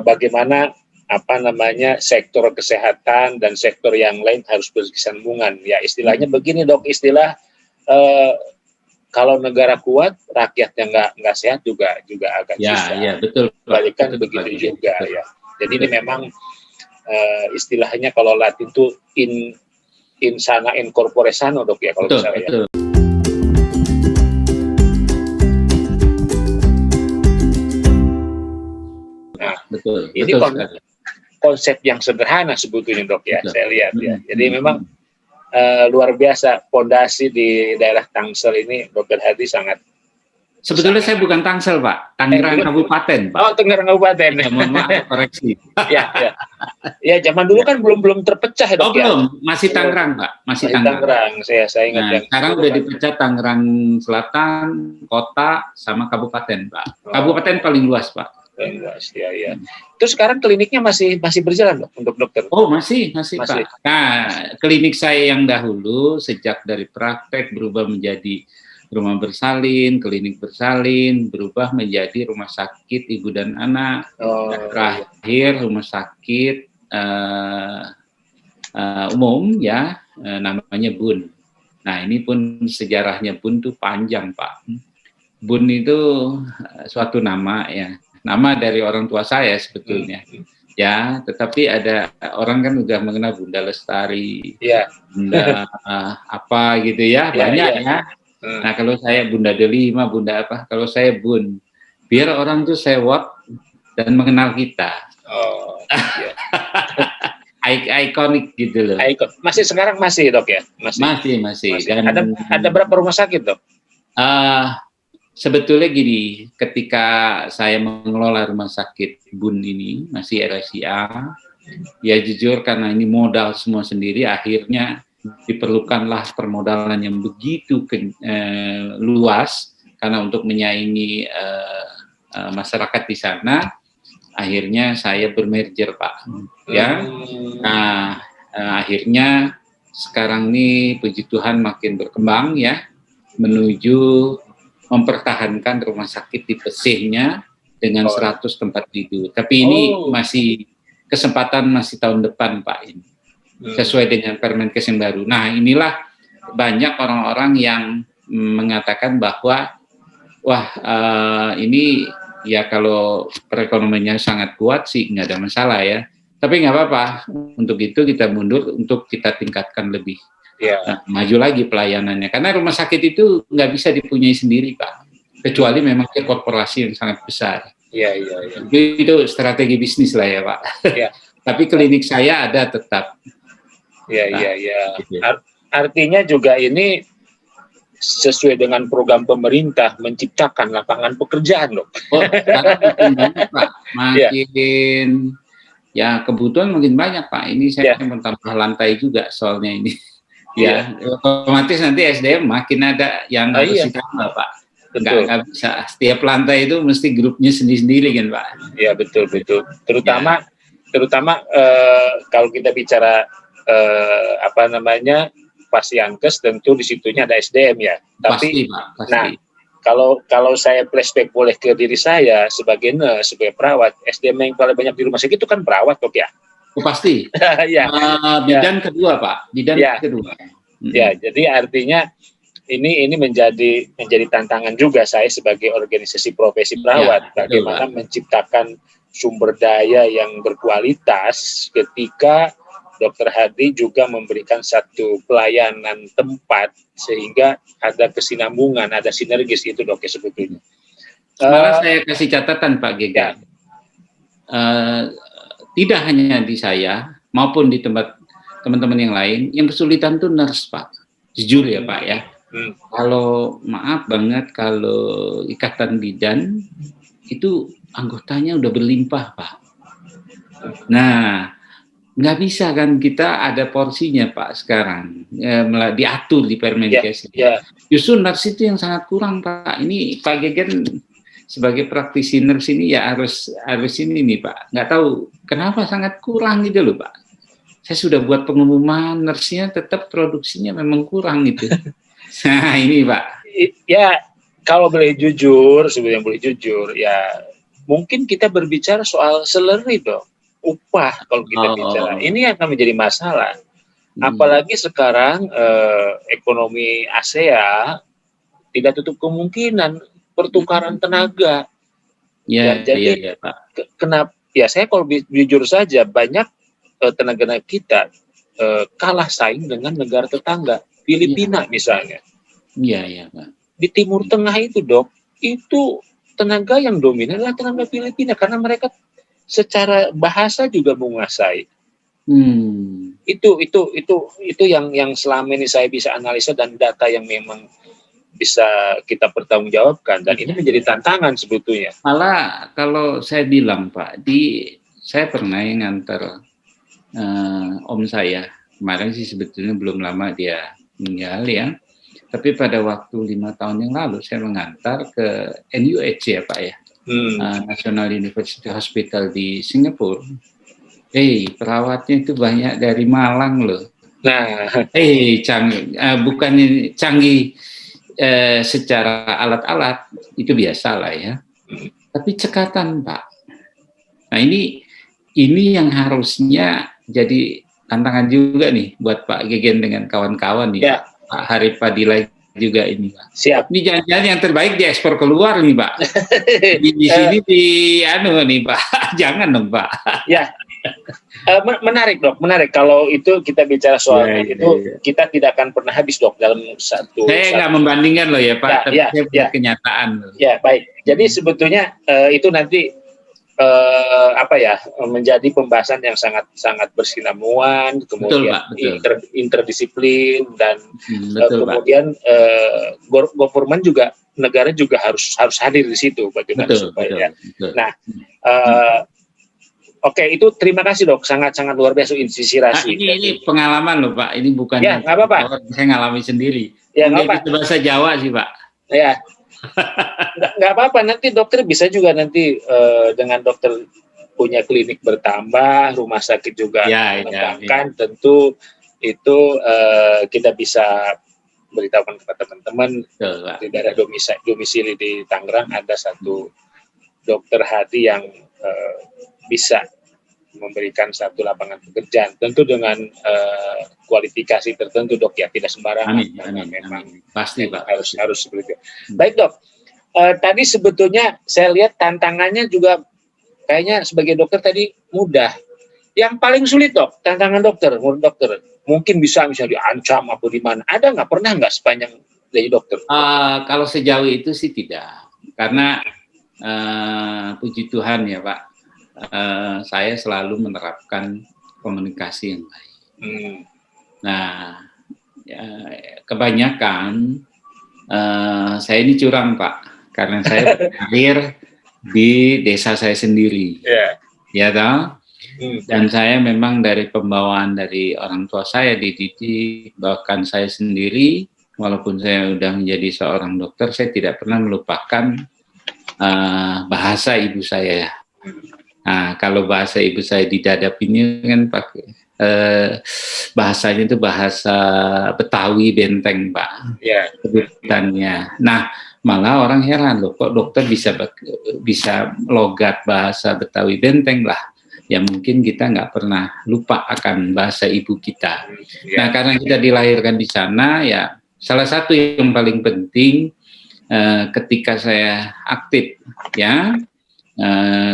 bagaimana sektor kesehatan dan sektor yang lain harus bersambungan. Ya istilahnya begini dok, istilah kalau negara kuat, rakyatnya nggak sehat juga agak susah. Ya, betul. Balikan begitu juga betul. Ya. Jadi ini memang istilahnya kalau Latin itu in sana in corpore sano dok ya kalau misalnya. Betul. Nah, ini konsep yang sederhana sebetulnya dok ya, saya lihat ya. Jadi memang luar biasa fondasi di daerah Tangsel ini, Dr. Hadi sangat. Sebetulnya saya bukan Tangsel Pak, Tangerang Kabupaten Pak. Oh, Tangerang Kabupaten. Ya, mohon maaf, koreksi. Ya, zaman dulu kan belum terpecah ya dok ya. Belum, masih Tangerang Pak, masih Tangerang. Saya ingat yang. Sekarang udah dipecah Tangerang Selatan, kota sama kabupaten Pak. Kabupaten paling luas Pak. Luas, ya. Terus sekarang kliniknya masih berjalan dok untuk dokter? Oh masih Pak. Nah, klinik saya yang dahulu sejak dari praktek berubah menjadi rumah bersalin, klinik bersalin, berubah menjadi rumah sakit ibu dan anak. Terakhir rumah sakit umum ya, namanya BUN. Nah ini pun sejarahnya BUN tuh panjang Pak. BUN itu suatu nama ya. Nama dari orang tua saya sebetulnya, ya. Tetapi ada orang kan udah mengenal Bunda Lestari, Bunda apa gitu ya, banyak ya. Nah kalau saya Bunda Delima, Bunda apa, kalau saya Bun, biar orang tuh sewot dan mengenal kita. Ikonik gitu loh. Masih sekarang masih dok ya? Masih. Dan ada berapa rumah sakit dok? Sebetulnya gini, ketika saya mengelola rumah sakit BUN ini, masih RSIA, ya jujur karena ini modal semua sendiri, akhirnya diperlukanlah permodalan yang begitu luas, karena untuk menyaingi masyarakat di sana, akhirnya saya bermerger Pak. Ya, nah akhirnya sekarang ini puji Tuhan makin berkembang ya, menuju mempertahankan rumah sakit tipe C-nya dengan 100 tempat tidur. Tapi ini masih kesempatan masih tahun depan Pak ini. Sesuai dengan Permenkes yang baru. Nah, inilah banyak orang-orang yang mengatakan bahwa ini ya kalau perekonomiannya sangat kuat sih nggak ada masalah ya. Tapi nggak apa-apa. Untuk itu kita mundur untuk kita tingkatkan lebih. Maju lagi pelayanannya, karena rumah sakit itu nggak bisa dipunyai sendiri Pak, kecuali memang korporasi yang sangat besar. Itu strategi bisnis lah ya Pak. Tapi klinik saya ada tetap. Gitu. Artinya juga ini sesuai dengan program pemerintah menciptakan lapangan pekerjaan loh. Makin banyak Pak, makin ya kebutuhan makin banyak Pak. Ini saya menambah lantai juga soalnya ini. Ya, otomatis nanti SDM makin ada yang harus ditambah Pak. Nggak bisa setiap lantai itu mesti grupnya sendiri-sendiri kan Pak. Iya betul. Terutama kalau kita bicara Pasienkes, tentu di situnya ada SDM ya. Tapi pasti. Nah, kalau saya flashback boleh ke diri saya sebagai nurse, sebagai perawat, SDM yang paling banyak di rumah sakit itu kan perawat dok ya. Pasti. Bidan kedua Pak. Kedua. Ya, jadi artinya ini menjadi tantangan juga saya sebagai organisasi profesi perawat, bagaimana menciptakan sumber daya yang berkualitas ketika Dr. Hadi juga memberikan satu pelayanan tempat sehingga ada kesinambungan, ada sinergis itu dok ya sebetulnya. Malah saya kasih catatan Pak Gega. Tidak hanya di saya maupun di tempat teman-teman yang lain, yang kesulitan tuh nurse Pak. Jujur ya Pak ya. Kalau maaf banget kalau ikatan bidan itu anggotanya udah berlimpah Pak. Nah, nggak bisa kan kita ada porsinya Pak sekarang diatur di Permenkes. Justru nurse itu yang sangat kurang Pak. Ini Pak Gegen sebagai praktisi nurse ini ya harus ini nih Pak. Nggak tahu kenapa sangat kurang gitu loh Pak. Saya sudah buat pengumuman, nurse-nya tetap produksinya memang kurang gitu. Nah ini Pak. Ya kalau boleh jujur, sebetulnya boleh jujur ya mungkin kita berbicara soal salary dong, upah kalau kita bicara. Ini akan menjadi masalah. Apalagi sekarang ekonomi ASEA tidak tutup kemungkinan pertukaran tenaga. Jadi kenapa? Ya saya kalau jujur saja banyak tenaga kita kalah saing dengan negara tetangga, Filipina misalnya. Iya, Pak. Di Timur Tengah itu, Dok, itu tenaga yang dominan adalah tenaga Filipina karena mereka secara bahasa juga menguasai. Itu yang selama ini saya bisa analisa dan data yang memang bisa kita pertanggungjawabkan, dan ini menjadi tantangan sebetulnya. Malah kalau saya bilang Pak, saya pernah nganter om saya kemarin sih, sebetulnya belum lama dia meninggal ya. Tapi pada waktu 5 tahun yang lalu saya mengantar ke NUH ya Pak ya, National University Hospital di Singapura. Perawatnya itu banyak dari Malang loh. Nah, canggih, bukannya canggih secara alat-alat, itu biasa lah ya. Tapi cekatan Pak. Nah ini yang harusnya jadi tantangan juga nih buat Pak Gegen dengan kawan-kawan nih, ya. Pak Harif Fadilah juga ini Pak. Siap. Ini jangan-jangan yang terbaik diekspor keluar nih Pak. Di sini nih Pak. Jangan dong Pak. Ya. Menarik Dok, menarik. Kalau itu kita bicara soal itu, kita tidak akan pernah habis Dok dalam satu. Saya nggak membandingkan loh ya Pak, tapi kenyataan. Ya baik. Jadi sebetulnya itu nanti menjadi pembahasan yang sangat bersinambungan, kemudian betul. Interdisiplin dan kemudian government juga, negara juga harus hadir di situ bagaimana supaya. Betul. Nah. Oke, itu terima kasih Dok, sangat-sangat luar biasa inspirasi. Ini pengalaman loh Pak, ini bukan. Ya, nggak apa-apa. Saya ngalami sendiri. Ya, nggak apa-apa. Itu bahasa Jawa sih Pak. Ya, nggak apa-apa. Nanti dokter bisa juga nanti dengan dokter punya klinik bertambah, rumah sakit juga mengembangkan. Tentu itu kita bisa beritahukan kepada teman-teman di daerah domisili di Tangerang ada satu dokter hati yang bisa memberikan satu lapangan pekerjaan, tentu dengan kualifikasi tertentu Dok ya, tidak sembarangan. Memang pasti Pak, harus seperti itu. Baik Dok, tadi sebetulnya saya lihat tantangannya juga kayaknya sebagai dokter tadi mudah. Yang paling sulit Dok, tantangan dokter, menurut dokter, mungkin bisa misalnya diancam atau di mana? Ada nggak, pernah nggak sepanjang jadi dokter? Kalau sejauh itu sih tidak, karena puji Tuhan ya Pak. Saya selalu menerapkan komunikasi yang baik. Nah, kebanyakan saya ini curang Pak, karena saya berkarir di desa saya sendiri, ya toh. Dan saya memang dari pembawaan dari orang tua saya dididik, bahkan saya sendiri, walaupun saya sudah menjadi seorang dokter, saya tidak pernah melupakan bahasa ibu saya. Nah, kalau bahasa ibu saya didadapinya kan pakai bahasanya itu bahasa Betawi Benteng Pak, sebutannya. Nah, malah orang heran loh, kok dokter bisa logat bahasa Betawi Benteng lah. Ya mungkin kita nggak pernah lupa akan bahasa ibu kita. Nah, karena kita dilahirkan di sana, ya salah satu yang paling penting ketika saya aktif, ya.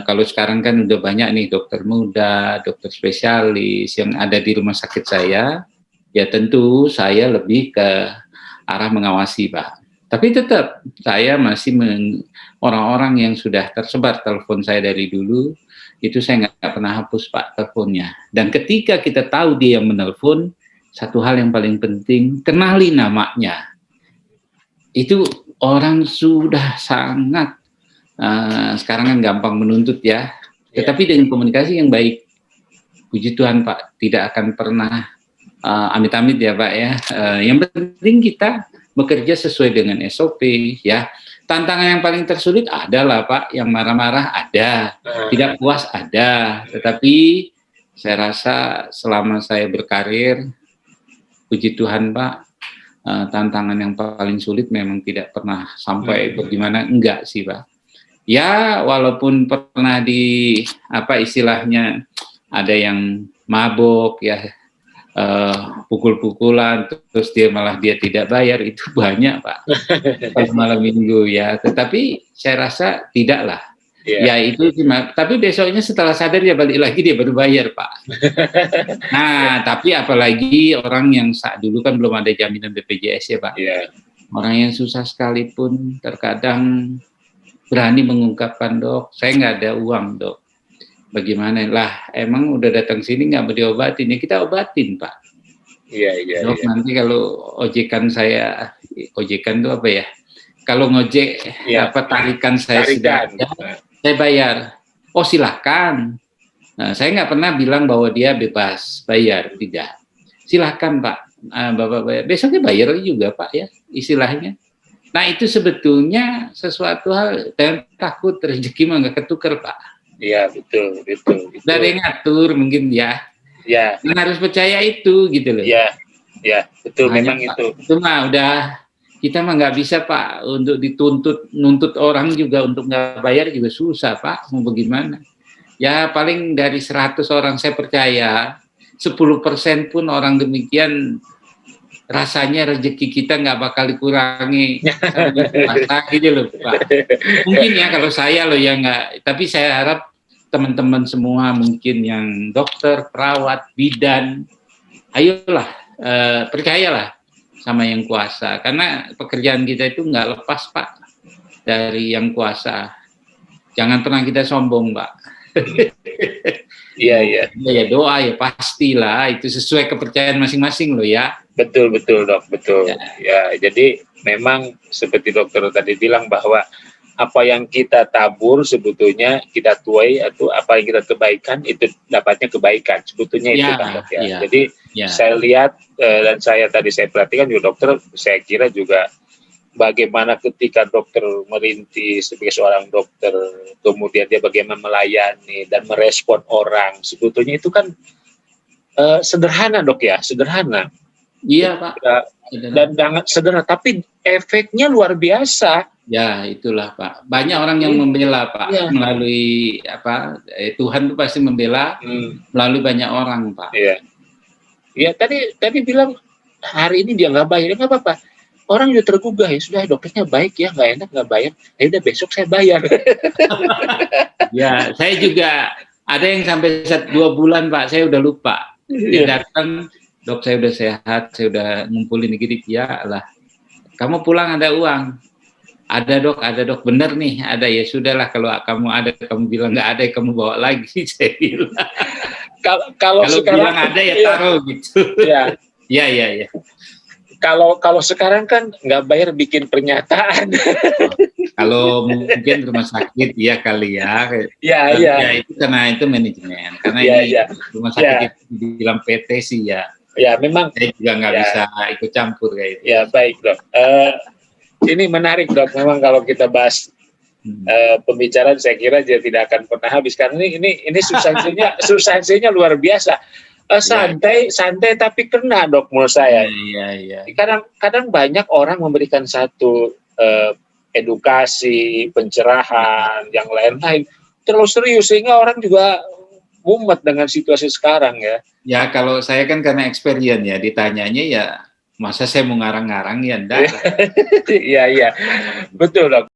Kalau sekarang kan udah banyak nih dokter muda, dokter spesialis yang ada di rumah sakit saya, ya tentu saya lebih ke arah mengawasi Pak. Tapi tetap saya masih orang-orang yang sudah tersebar telepon saya dari dulu, itu saya nggak pernah hapus Pak teleponnya. Dan ketika kita tahu dia yang menelpon, satu hal yang paling penting, kenali namanya. Itu orang sudah sangat sekarang kan gampang menuntut ya, tetapi dengan komunikasi yang baik, puji Tuhan Pak, tidak akan pernah amit-amit ya Pak ya. Yang penting kita bekerja sesuai dengan SOP ya. Tantangan yang paling tersulit adalah Pak, yang marah-marah ada, tidak puas ada, tetapi saya rasa selama saya berkarir, puji Tuhan Pak, tantangan yang paling sulit memang tidak pernah sampai bagaimana, enggak sih Pak. Ya, walaupun pernah di apa istilahnya ada yang mabok ya, pukul-pukulan, terus dia tidak bayar, itu banyak Pak. Kalau malam minggu ya, tetapi saya rasa tidak lah. Iya. Ya itu cuma, tapi besoknya setelah sadar dia balik lagi dia baru bayar Pak. Nah, tapi apalagi orang yang saat dulu kan belum ada jaminan BPJS ya Pak. Iya. Orang yang susah sekalipun terkadang berani mengungkapkan, dok, saya nggak ada uang dok. Bagaimana lah? Emang udah datang sini nggak mau diobatin? Ya kita obatin Pak. Iya. Dok, nanti kalau ojekan saya, ojekan itu apa ya? Kalau ngojek apa tarikan saya sudah ada, saya bayar. Oh silahkan. Nah, saya nggak pernah bilang bahwa dia bebas bayar, tidak. Silahkan Pak, Bapak bayar. Besoknya bayar juga Pak ya, istilahnya. Nah itu sebetulnya sesuatu hal, dan takut rezeki mah nggak ketukar Pak. Iya betul. Dari ngatur mungkin ya. Ya. Dan harus percaya itu gitu loh. Iya betul. Hanya, memang Pak, itu mah udah kita mah nggak bisa Pak untuk nuntut orang juga untuk nggak bayar juga susah Pak. Mau bagaimana? Ya paling dari 100 orang saya percaya 10% pun orang demikian, rasanya rezeki kita nggak bakal dikurangi gitu loh Pak. Mungkin ya kalau saya loh ya nggak, tapi saya harap teman-teman semua mungkin yang dokter, perawat, bidan, ayolah percayalah sama yang kuasa, karena pekerjaan kita itu nggak lepas Pak dari yang kuasa. Jangan pernah kita sombong Pak. Iya. Ya doa ya pastilah, itu sesuai kepercayaan masing-masing loh ya. Betul dok, betul. Ya, jadi memang seperti dokter tadi bilang bahwa apa yang kita tabur sebetulnya kita tuai, atau apa yang kita kebaikan itu dapatnya kebaikan sebetulnya itu kan dok ya. Jadi saya lihat dan saya perhatikan juga dokter, saya kira juga bagaimana ketika dokter merintis sebagai seorang dokter, kemudian dia bagaimana melayani dan merespon orang, sebetulnya itu kan sederhana dok ya, sederhana. Iya Pak. Dan sangat sederhana, tapi efeknya luar biasa. Ya itulah Pak. Banyak orang yang membela Pak melalui apa? Tuhan itu pasti membela melalui banyak orang Pak. Iya. Tadi bilang hari ini dia nggak bayar, nggak apa-apa. Orang juga tergugah ya, sudah dokternya baik ya, nggak enak nggak bayar. Ya udah besok saya bayar. Ya saya juga ada yang sampai 2 bulan Pak, saya udah lupa. Dia datang, dok saya udah sehat, saya udah ngumpulin dikit, ya lah. Kamu pulang ada uang? Ada dok, bener nih, ada ya sudahlah, kalau kamu ada, kamu bilang nggak ada, kamu bawa lagi, saya bilang. Kalau sekarang bilang ada ya taruh gitu. Iya. Kalau sekarang kan nggak bayar bikin pernyataan. Kalau mungkin rumah sakit ya kali ya. Iya. Itu karena itu manajemen. Karena ini rumah sakit itu bilang PT sih ya. Ya memang. Saya juga nggak bisa ikut campur kayak itu. Ya baik dok. Ini menarik dok. Memang kalau kita bahas pembicaraan, saya kira dia tidak akan pernah habis, karena ini substansinya luar biasa. Santai tapi kena dok menurut saya. Iya. Kadang banyak orang memberikan satu edukasi, pencerahan, yang lain-lain terlalu serius sehingga orang juga mumet dengan situasi sekarang ya. Ya kalau saya kan karena experience ya, ditanyanya ya masa saya mau ngarang-ngarang ya enggak. Iya betul dok.